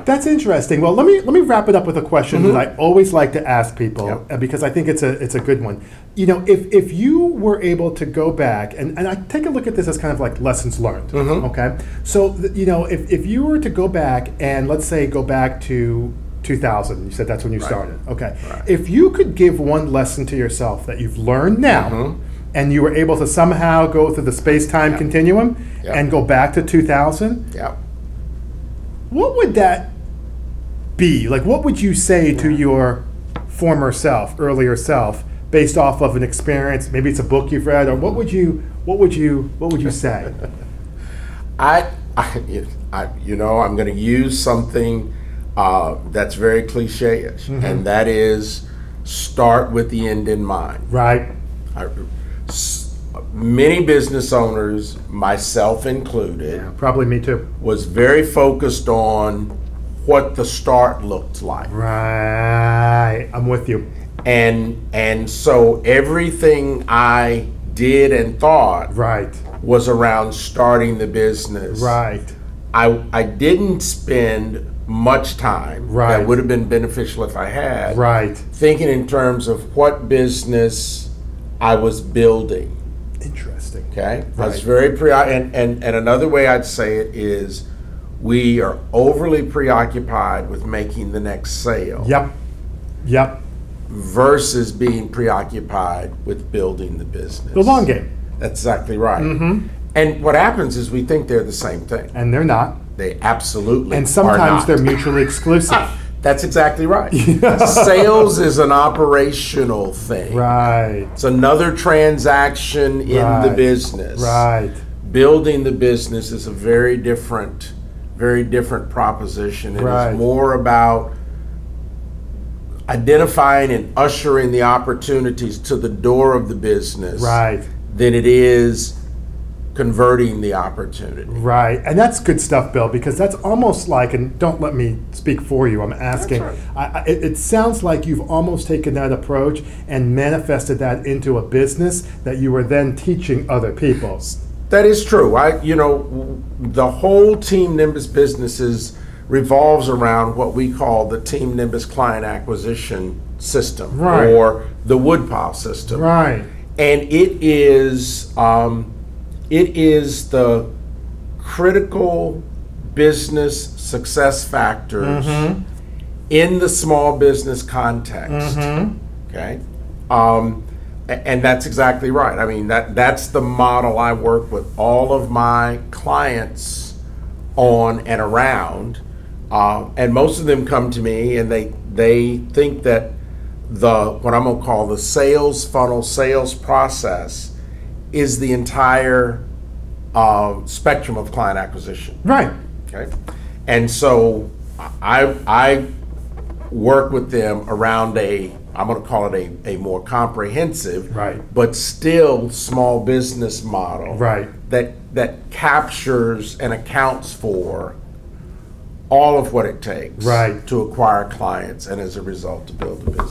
That's interesting. Well, let me wrap it up with a question that I always like to ask people because I think it's a good one. You know, if you were able to go back and I take a look at this as kind of like lessons learned. Okay, so you know, if you were to go back and let's say go back to 2000, you said that's when you started. Okay, if you could give one lesson to yourself that you've learned now, and you were able to somehow go through the space-time continuum and go back to 2000. What would that be? Like, what would you say to your former self, earlier self, based off of an experience? Maybe it's a book you've read, or what would you say? You know, I'm going to use something that's very cliche-ish, and that is start with the end in mind. Right. Many business owners, myself included, probably me too, was very focused on what the start looked like. Right, I'm with you. And so everything I did and thought was around starting the business. Right. I didn't spend much time that would have been beneficial if I had. Thinking in terms of what business I was building. Interesting. Okay. I was very and another way I'd say it is we are overly preoccupied with making the next sale. Yep. Versus being preoccupied with building the business. The long game. That's exactly right. And what happens is we think they're the same thing. And they're not. They absolutely And sometimes are not. they're mutually exclusive. That's exactly right. Sales is an operational thing. Right. It's another transaction in the business. Right. Building the business is a very different proposition. It is more about identifying and ushering the opportunities to the door of the business than it is converting the opportunity. Right, and that's good stuff, Bill, because that's almost like, and don't let me speak for you, I'm asking, it sounds like you've almost taken that approach and manifested that into a business that you were then teaching other people. That is true. You know, the whole Team Nimbus businesses revolves around what we call the Team Nimbus client acquisition system, or the Woodpile system. And it is the critical business success factors in the small business context. Okay, and that's exactly right. I mean, that's the model I work with all of my clients on and around, and most of them come to me and they think that what I'm going to call the sales funnel, sales process, is the entire spectrum of client acquisition. Okay. And so I work with them around I'm going to call it a more comprehensive, but still small business model that captures and accounts for all of what it takes to acquire clients and as a result to build a business.